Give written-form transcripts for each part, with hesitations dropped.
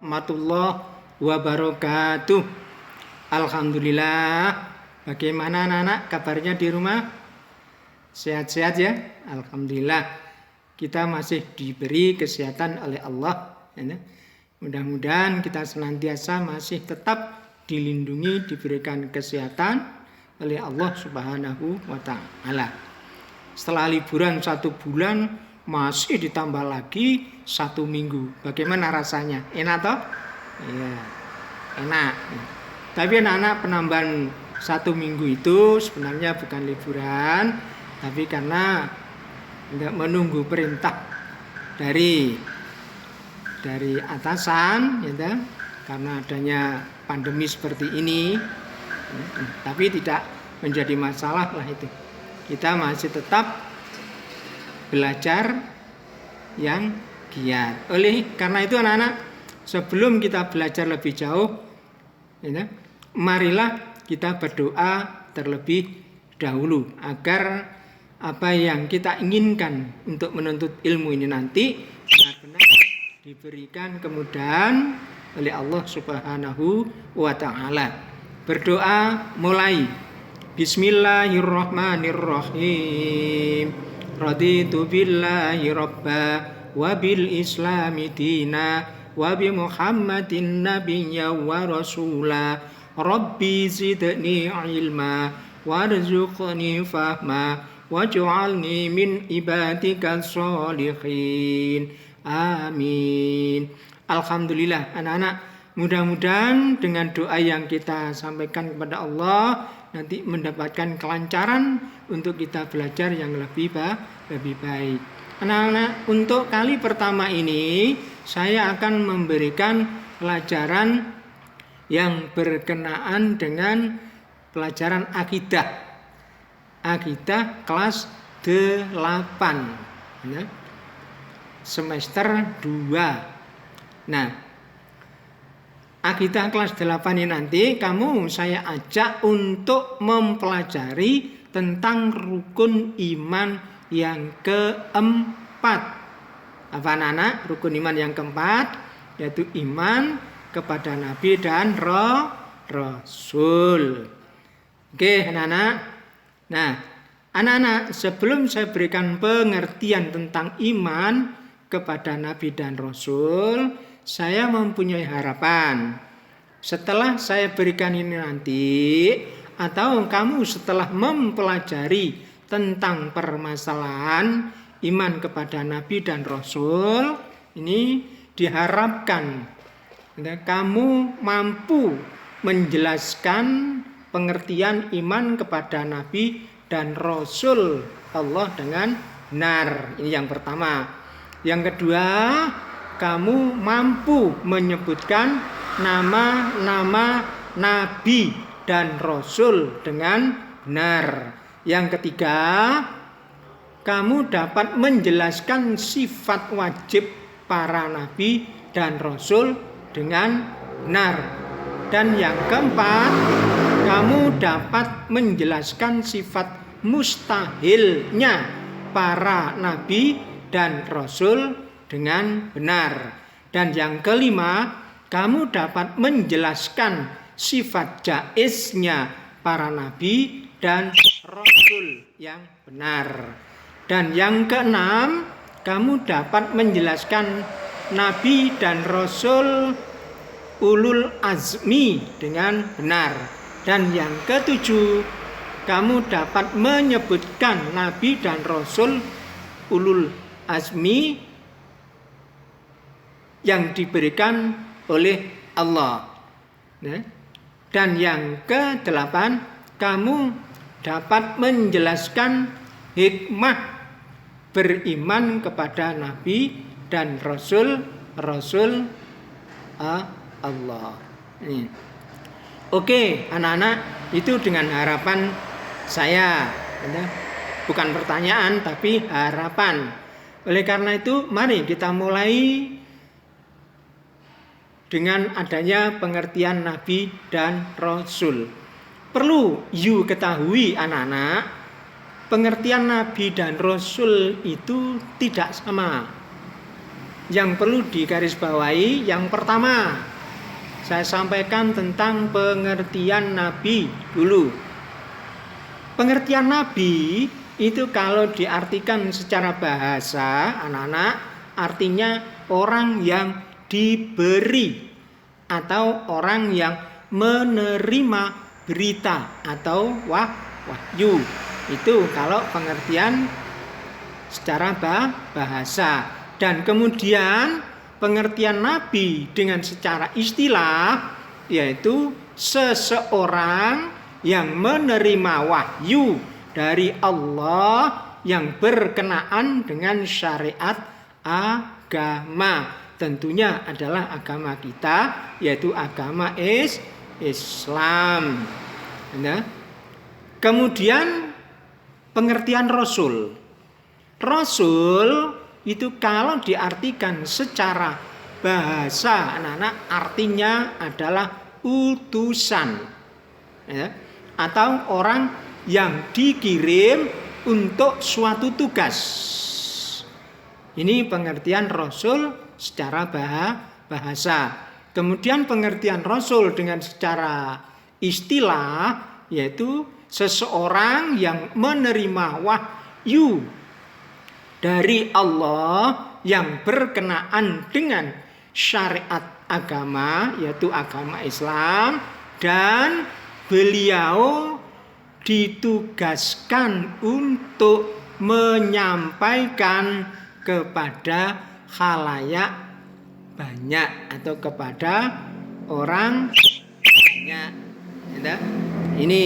Warahmatullahi wabarakatuh. Alhamdulillah. Bagaimana anak-anak kabarnya di rumah? Sehat-sehat ya? Alhamdulillah. Kita masih diberi kesehatan oleh Allah. Mudah-mudahan kita senantiasa masih tetap dilindungi, diberikan kesehatan oleh Allah Subhanahu wa Ta'ala. Setelah liburan 1 bulan, masih ditambah lagi 1 minggu. Bagaimana rasanya? Enak toh? Iya, enak. Tapi anak-anak, penambahan 1 minggu itu sebenarnya bukan liburan, tapi karena tidak menunggu perintah dari atasan, ya, karena adanya pandemi seperti ini. Tapi tidak menjadi masalah lah itu. Kita masih tetap belajar yang giat. Oleh karena itu anak-anak, sebelum kita belajar lebih jauh, ya, marilah kita berdoa terlebih dahulu agar apa yang kita inginkan untuk menuntut ilmu ini nanti benar-benar diberikan kemudahan oleh Allah Subhanahu wa Ta'ala. Berdoa mulai. Bismillahirrahmanirrahim. Raditu billahi rabba wa bil islami dina wa bi muhammadin nabiyya wa rasula. Rabbi zidni ilma warzuqni fahma waj'alni min ibadika sholihin. Amin. Alhamdulillah anak-anak, mudah-mudahan dengan doa yang kita sampaikan kepada Allah nanti mendapatkan kelancaran untuk kita belajar yang lebih baik. Anak-anak, untuk kali pertama ini saya akan memberikan pelajaran yang berkenaan dengan pelajaran akidah. Akidah kelas 8. Ya. Semester 2. Nah, akidah kelas 8 ini nanti saya ajak untuk mempelajari tentang rukun iman yang keempat. Apa anak-anak? Rukun iman yang keempat yaitu iman kepada Nabi dan Rasul. Oke anak-anak. Nah anak-anak, sebelum saya berikan pengertian tentang iman kepada Nabi dan Rasul, saya mempunyai harapan. Setelah saya berikan ini nanti, atau kamu setelah mempelajari tentang permasalahan iman kepada Nabi dan Rasul, ini diharapkan kamu mampu menjelaskan pengertian iman kepada Nabi dan Rasul Allah dengan benar. Ini yang pertama. Yang kedua, kamu mampu menyebutkan nama-nama Nabi dan Rasul dengan benar. Yang ketiga, kamu dapat menjelaskan sifat wajib para Nabi dan Rasul dengan benar. Dan yang keempat, kamu dapat menjelaskan sifat mustahilnya para Nabi dan Rasul dengan benar. Dan yang kelima, kamu dapat menjelaskan sifat jaiznya para nabi dan rasul yang benar. Dan yang keenam, kamu dapat menjelaskan nabi dan rasul ulul azmi dengan benar. Dan yang ketujuh, kamu dapat menyebutkan nabi dan rasul ulul azmi yang diberikan oleh Allah. Dan yang ke-8, kamu dapat menjelaskan hikmah beriman kepada Nabi dan Rasul Allah. Oke anak-anak, itu dengan harapan saya. Bukan pertanyaan tapi harapan. Oleh karena itu, mari kita mulai dengan adanya pengertian Nabi dan Rasul. Perlu you ketahui anak-anak, pengertian Nabi dan Rasul itu tidak sama. yang perlu digarisbawahi, yang pertama saya sampaikan tentang pengertian Nabi dulu. Pengertian Nabi itu kalau diartikan secara bahasa, anak-anak, artinya orang yang diberi atau orang yang menerima berita atau wahyu. Itu kalau pengertian secara bahasa. Dan kemudian pengertian Nabi dengan secara istilah yaitu seseorang yang menerima wahyu dari Allah yang berkenaan dengan syariat agama. Tentunya adalah agama kita, yaitu agama Islam. Nah, kemudian pengertian Rasul. Rasul itu kalau diartikan secara bahasa anak-anak artinya adalah utusan, ya, atau orang yang dikirim untuk suatu tugas. Ini pengertian Rasul secara bahasa. Kemudian pengertian Rasul dengan secara istilah yaitu seseorang yang menerima wahyu dari Allah yang berkenaan dengan syariat agama yaitu agama Islam, dan beliau ditugaskan untuk menyampaikan kepada khalayak banyak atau kepada orang banyak. Ini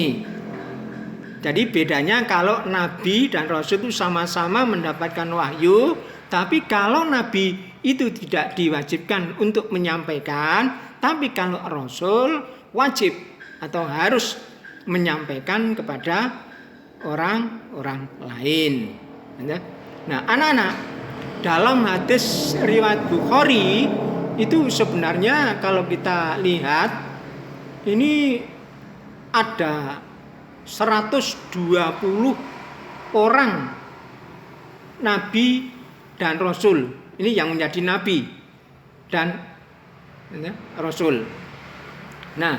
jadi bedanya kalau Nabi dan Rasul itu sama-sama mendapatkan wahyu, tapi kalau Nabi itu tidak diwajibkan untuk menyampaikan, tapi kalau Rasul wajib atau harus menyampaikan kepada orang-orang lain. Nah, anak-anak, dalam hadis riwayat Bukhari itu sebenarnya kalau kita lihat ini ada 120 orang Nabi dan Rasul. Ini yang menjadi Nabi dan Rasul. Nah,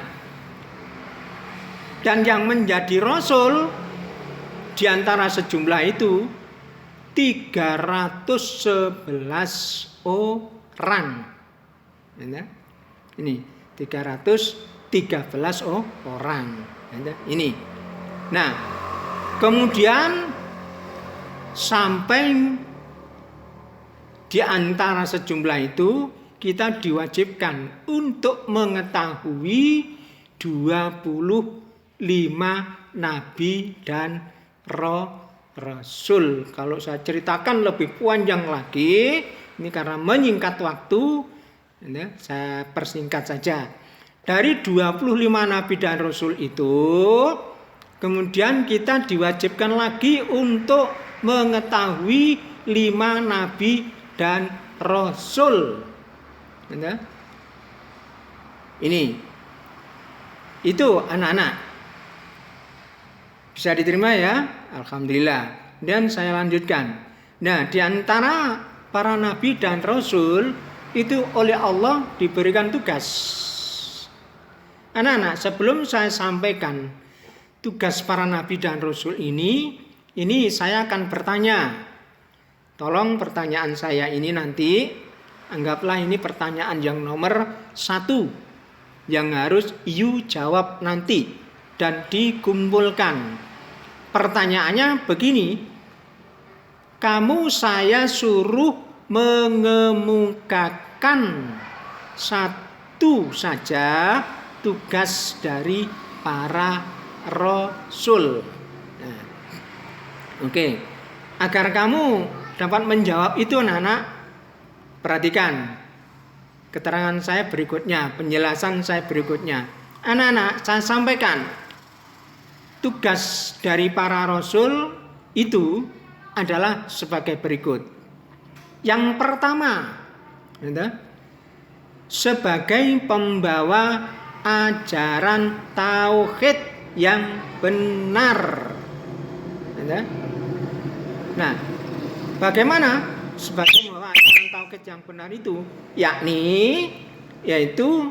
dan yang menjadi Rasul di antara sejumlah itu 311 orang. Ini 313 orang. Ini. Nah, kemudian sampai di antara sejumlah itu kita diwajibkan untuk mengetahui 25 nabi dan rasul. Kalau saya ceritakan lebih panjang lagi, ini karena menyingkat waktu, saya persingkat saja. Dari 25 nabi dan rasul itu, kemudian kita diwajibkan lagi untuk mengetahui 5 nabi dan rasul. Ini. Itu anak-anak. Bisa diterima ya? Alhamdulillah. Dan saya lanjutkan. Nah, di antara para nabi dan rasul itu oleh Allah diberikan tugas. Anak-anak, sebelum saya sampaikan tugas para nabi dan rasul ini saya akan bertanya. Tolong pertanyaan saya ini nanti anggaplah ini pertanyaan yang nomor 1 yang harus you jawab nanti dan dikumpulkan. Pertanyaannya begini, kamu saya suruh mengemukakan satu saja tugas dari para rasul. Nah, oke. Agar kamu dapat menjawab itu anak-anak, perhatikan keterangan saya berikutnya, penjelasan saya berikutnya. Anak-anak, saya sampaikan tugas dari para rasul itu adalah sebagai berikut. Yang pertama, sebagai pembawa ajaran tauhid yang benar. Nah, bagaimana sebagai pembawa ajaran tauhid yang benar itu, yaitu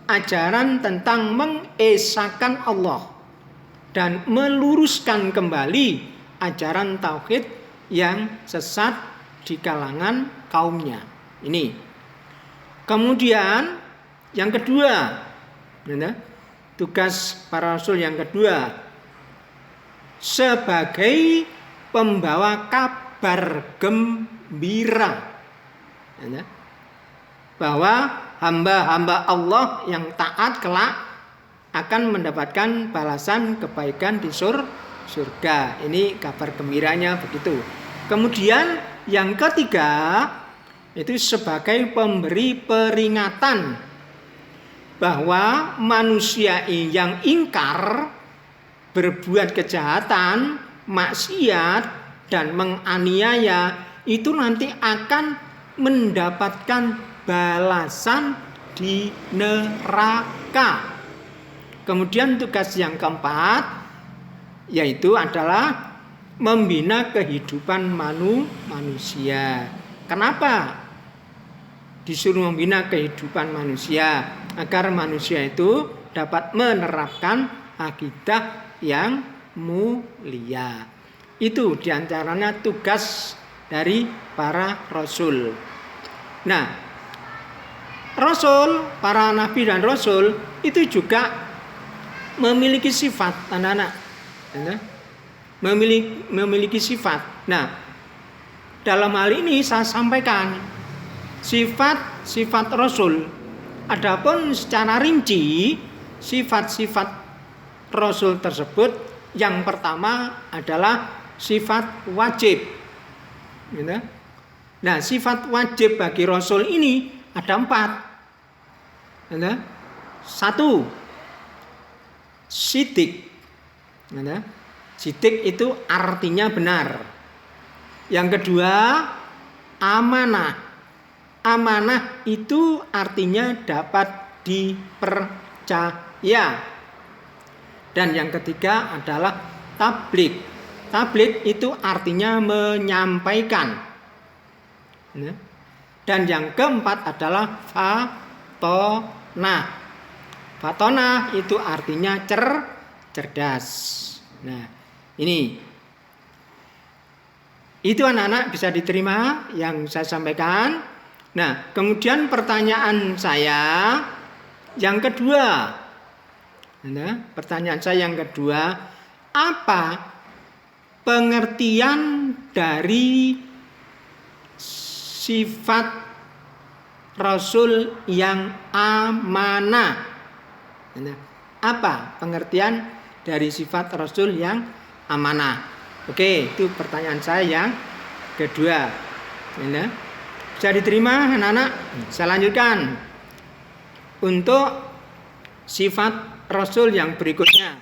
ajaran tentang mengesahkan Allah dan meluruskan kembali ajaran tauhid yang sesat di kalangan kaumnya. Ini. Kemudian yang kedua, tugas para rasul yang kedua sebagai pembawa kabar gembira, bahwa hamba-hamba Allah yang taat kelak akan mendapatkan balasan kebaikan di surga. Ini kabar gembiranya begitu. Kemudian yang ketiga itu sebagai pemberi peringatan bahwa manusia yang ingkar, berbuat kejahatan, maksiat dan menganiaya itu nanti akan mendapatkan balasan di neraka. Kemudian tugas yang keempat yaitu adalah membina kehidupan manusia. Kenapa disuruh membina kehidupan manusia? Agar manusia itu dapat menerapkan akidah yang mulia. Itu diantaranya tugas dari para rasul. Nah, rasul, para nabi dan rasul itu juga memiliki sifat, anak-anak. Memiliki sifat. Nah, dalam hal ini saya sampaikan sifat-sifat rasul. Adapun secara rinci sifat-sifat rasul tersebut, yang pertama adalah sifat wajib. Nah, sifat wajib bagi rasul ini ada 4. 1, sidik. Sidik itu artinya benar. Yang kedua, amanah. Amanah itu artinya dapat dipercaya. Dan yang ketiga adalah tabligh. Tabligh itu artinya menyampaikan. Dan yang keempat adalah fatonah. Fatonah itu artinya cerdas. Nah, ini. Itu anak-anak bisa diterima yang saya sampaikan. Nah, kemudian pertanyaan saya yang kedua. Pertanyaan saya yang kedua, apa pengertian dari sifat rasul yang amanah? Apa pengertian dari sifat rasul yang amanah? Oke, itu pertanyaan saya yang kedua. Bisa diterima anak-anak? Saya lanjutkan. Untuk sifat rasul yang berikutnya,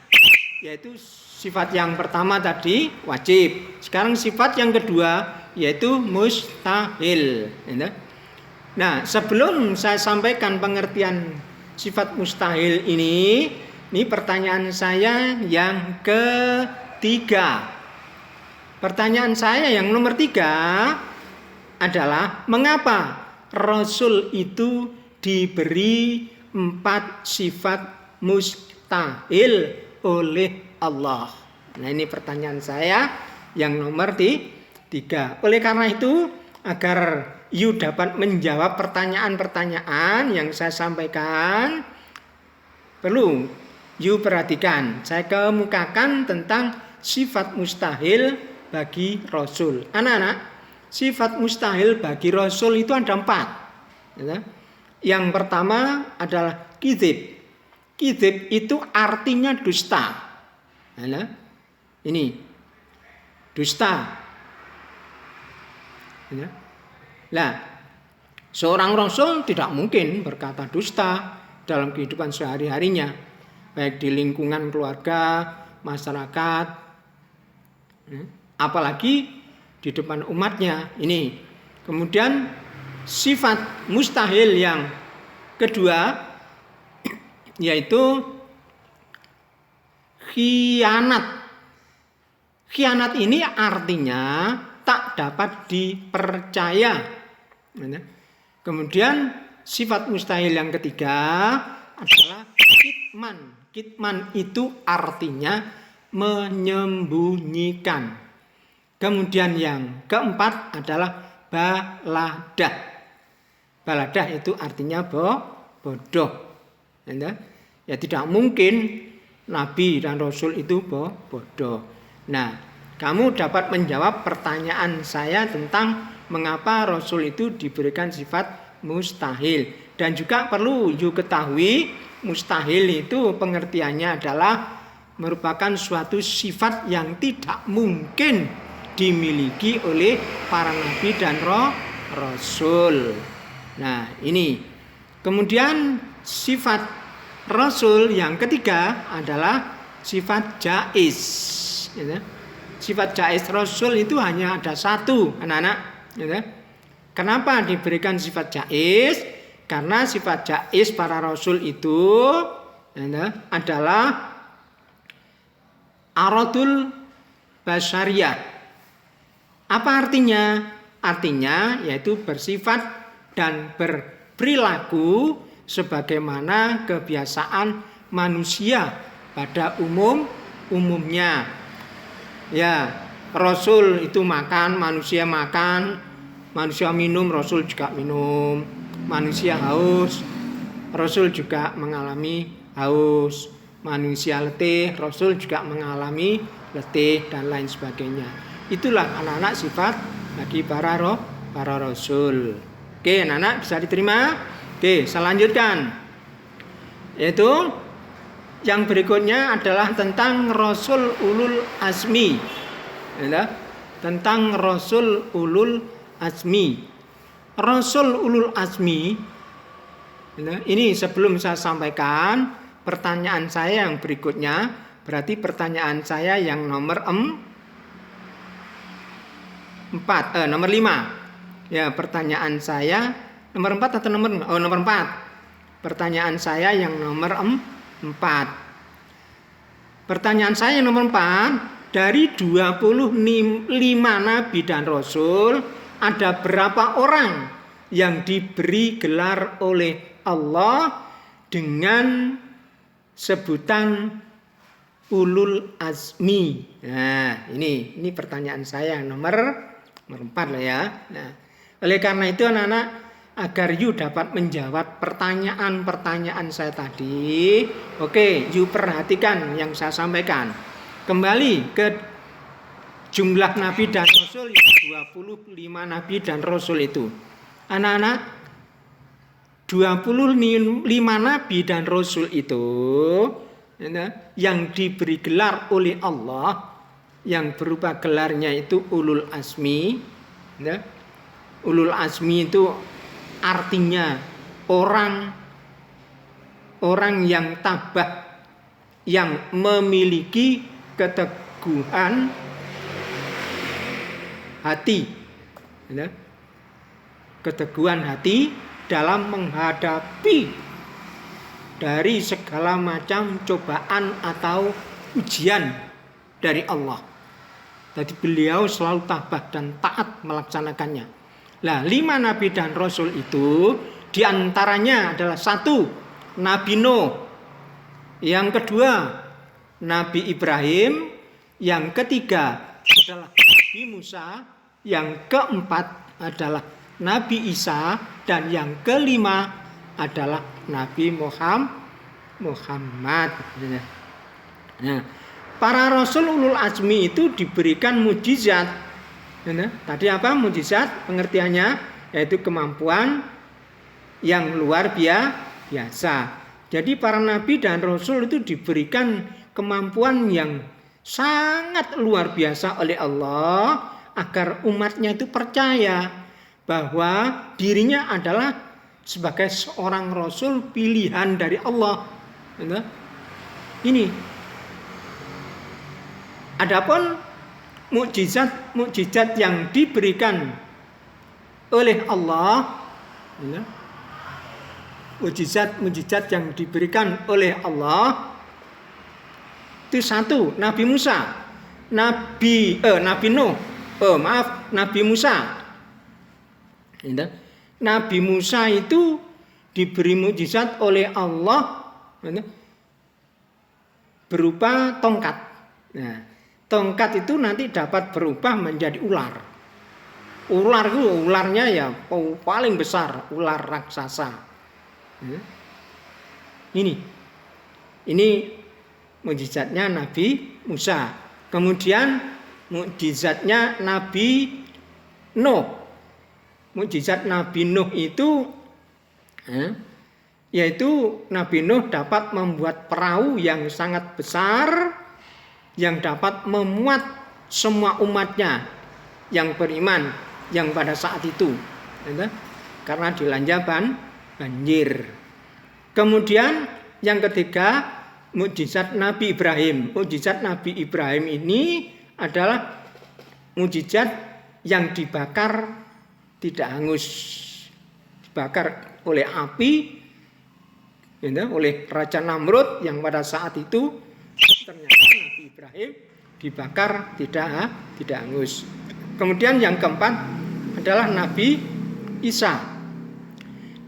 yaitu sifat yang pertama tadi wajib. Sekarang sifat yang kedua yaitu mustahil. Nah, sebelum saya sampaikan pengertian sifat mustahil ini pertanyaan saya yang ketiga. Pertanyaan saya yang nomor 3 adalah mengapa Rasul itu diberi 4 sifat mustahil oleh Allah. Nah, ini pertanyaan saya yang nomor 3. Oleh karena itu, agar you dapat menjawab pertanyaan-pertanyaan yang saya sampaikan, perlu you perhatikan. Saya kemukakan tentang sifat mustahil bagi Rasul. Anak-anak, sifat mustahil bagi Rasul itu ada 4. Yang pertama adalah kizib. Kizib itu artinya dusta. Ini dusta. Nah, seorang Rasul tidak mungkin berkata dusta dalam kehidupan sehari-harinya, baik di lingkungan keluarga, masyarakat, apalagi di depan umatnya. Ini. Kemudian sifat mustahil yang kedua yaitu khianat. Khianat ini artinya tak dapat dipercaya. Kemudian sifat mustahil yang ketiga adalah kitman. Kitman itu artinya menyembunyikan. Kemudian yang keempat adalah baladah. Baladah itu artinya bodoh. Ya tidak mungkin Nabi dan Rasul itu bodoh. Nah, kamu dapat menjawab pertanyaan saya tentang mengapa Rasul itu diberikan sifat mustahil. Dan juga perlu you ketahui, mustahil itu pengertiannya adalah merupakan suatu sifat yang tidak mungkin dimiliki oleh para nabi dan rasul. Nah, ini. Kemudian sifat rasul yang ketiga adalah sifat jaiz. Sifat jaiz rasul itu hanya ada satu, anak-anak. Kenapa diberikan sifat jaiz? Karena sifat jaiz para rasul itu adalah aradul basyariyah. Apa artinya? Artinya yaitu bersifat dan berperilaku sebagaimana kebiasaan manusia pada umumnya. Ya, Rasul itu makan, manusia minum, Rasul juga minum. Manusia haus, Rasul juga mengalami haus. Manusia letih, Rasul juga mengalami letih dan lain sebagainya. Itulah anak-anak sifat bagi para rasul. Oke, anak-anak bisa diterima? Oke, saya lanjutkan. Yaitu yang berikutnya adalah tentang Rasul Ulul Azmi. Tentang Rasul Ulul Azmi. Rasul Ulul Azmi. Ini sebelum saya sampaikan pertanyaan saya yang berikutnya. Berarti pertanyaan saya yang nomor 5. Ya, pertanyaan saya nomor 4 atau nomor 4. Pertanyaan saya yang nomor 4. Pertanyaan saya yang nomor 4, dari 25 nabi dan rasul, ada berapa orang yang diberi gelar oleh Allah dengan sebutan ulul azmi? Nah, ini pertanyaan saya yang nomor 4 lah ya. Nah, oleh karena itu anak-anak, agar you dapat menjawab pertanyaan-pertanyaan saya tadi, oke, you perhatikan yang saya sampaikan. Kembali ke jumlah nabi dan rasul, 25 nabi dan rasul itu. Anak-anak, 25 nabi dan rasul itu yang diberi gelar oleh Allah, yang berupa gelarnya itu ulul azmi. Ulul azmi itu artinya orang yang tabah, yang memiliki keteguhan hati. Keteguhan hati dalam menghadapi dari segala macam cobaan atau ujian dari Allah. Jadi beliau selalu tabah dan taat melaksanakannya. Nah, 5 nabi dan rasul itu diantaranya adalah 1, Nabi Nuh. Yang kedua, Nabi Ibrahim. Yang ketiga adalah Nabi Musa. Yang keempat adalah Nabi Isa. Dan yang kelima adalah Nabi Muhammad. Nah, para rasul ulul azmi itu diberikan mujizat. Tadi apa mujizat? Pengertiannya yaitu kemampuan yang luar biasa. Jadi para nabi dan rasul itu diberikan kemampuan yang sangat luar biasa oleh Allah, agar umatnya itu percaya bahwa dirinya adalah sebagai seorang rasul pilihan dari Allah. Ini. Adapun mukjizat yang diberikan oleh Allah, mukjizat yang diberikan oleh Allah itu 1, Nabi Musa, Nabi Nuh, Nabi Musa. Nabi Musa itu diberi mukjizat oleh Allah berupa tongkat. Nah, tongkat itu nanti dapat berubah menjadi ular. Ular itu ularnya ya paling besar, ular raksasa. Ini mukjizatnya Nabi Musa. Kemudian mukjizatnya Nabi Nuh. Mukjizat Nabi Nuh itu yaitu Nabi Nuh dapat membuat perahu yang sangat besar yang dapat memuat semua umatnya yang beriman yang pada saat itu, karena dilanda banjir. Kemudian yang ketiga, mukjizat Nabi Ibrahim. Mukjizat Nabi Ibrahim ini adalah mukjizat yang dibakar tidak hangus, dibakar oleh api, oleh Raja Namrud yang pada saat itu ternyata Nabi Ibrahim dibakar tidak hangus. Kemudian yang keempat adalah Nabi Isa.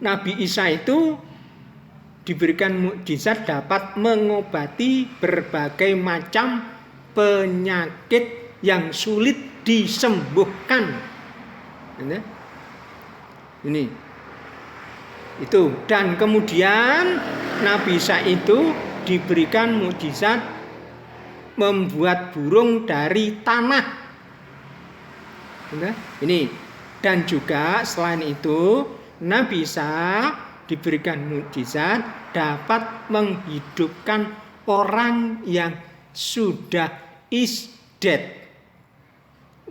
Nabi Isa itu diberikan mukjizat dapat mengobati berbagai macam penyakit yang sulit disembuhkan. Ini itu, dan kemudian Nabi Isa itu diberikan mukjizat membuat burung dari tanah. Ini, dan juga selain itu Nabi Isa diberikan mukjizat dapat menghidupkan orang yang sudah is dead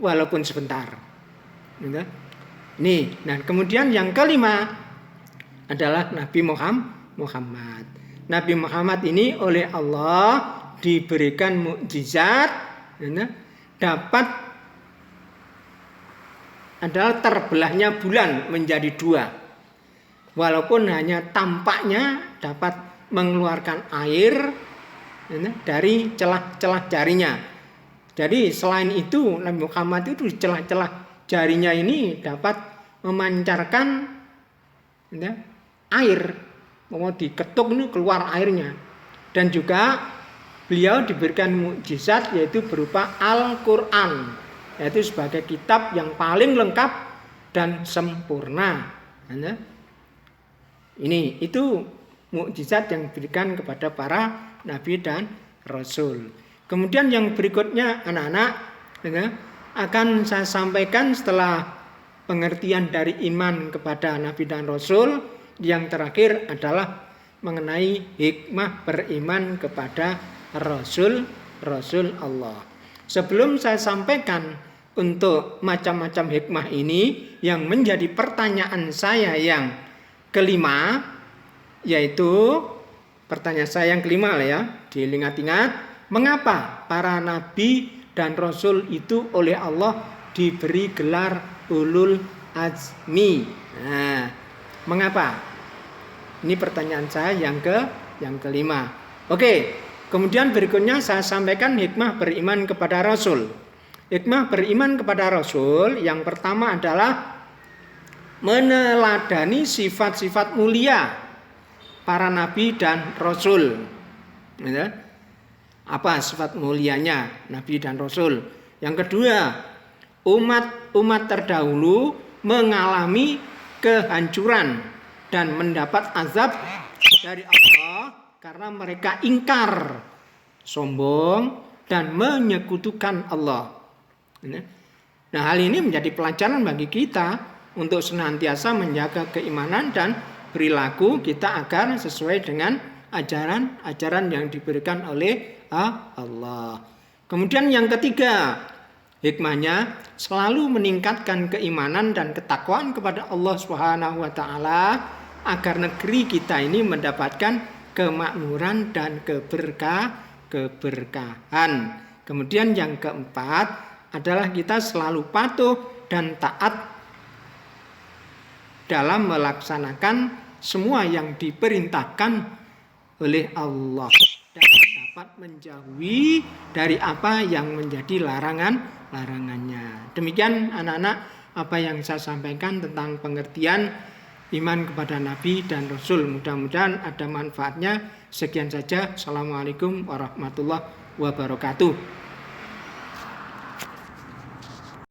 walaupun sebentar. Nih, nah kemudian yang kelima adalah Nabi Muhammad. Nabi Muhammad ini oleh Allah diberikan mukjizat dapat adalah terbelahnya bulan menjadi dua. Walaupun hanya tampaknya dapat mengeluarkan air dari celah-celah jarinya. Jadi selain itu Nabi Muhammad itu di celah-celah jarinya ini dapat memancarkan air. Mau diketuk ini keluar airnya. Dan juga beliau diberikan mukjizat yaitu berupa Al-Quran, yaitu sebagai kitab yang paling lengkap dan sempurna. Ini itu mukjizat yang diberikan kepada para nabi dan rasul. Kemudian yang berikutnya anak-anak akan saya sampaikan setelah pengertian dari iman kepada nabi dan rasul. Yang terakhir adalah mengenai hikmah beriman kepada rasul Allah. Sebelum saya sampaikan untuk macam-macam hikmah ini, yang menjadi pertanyaan saya yang kelima, yaitu pertanyaan saya yang kelima lah ya, diingat-ingat, mengapa para nabi dan rasul itu oleh Allah diberi gelar ulul azmi? Nah, mengapa? Ini pertanyaan saya yang kelima. Oke, kemudian berikutnya saya sampaikan hikmah beriman kepada rasul. Hikmah beriman kepada rasul yang pertama adalah meneladani sifat-sifat mulia para nabi dan rasul. Apa sifat mulianya nabi dan rasul? Yang kedua, umat terdahulu mengalami kehancuran dan mendapat azab dari Allah karena mereka ingkar, sombong, dan menyekutukan Allah. Nah, hal ini menjadi pelajaran bagi kita untuk senantiasa menjaga keimanan dan perilaku kita agar sesuai dengan ajaran-ajaran yang diberikan oleh Allah. Kemudian yang ketiga, hikmahnya selalu meningkatkan keimanan dan ketakwaan kepada Allah Subhanahu wa taala agar negeri kita ini mendapatkan kemakmuran dan keberkahan. Kemudian yang keempat adalah kita selalu patuh dan taat dalam melaksanakan semua yang diperintahkan oleh Allah dan dapat menjauhi dari apa yang menjadi larangannya. Demikian anak-anak apa yang saya sampaikan tentang pengertian iman kepada Nabi dan Rasul. Mudah-mudahan ada manfaatnya. Sekian saja. Assalamualaikum warahmatullahi wabarakatuh.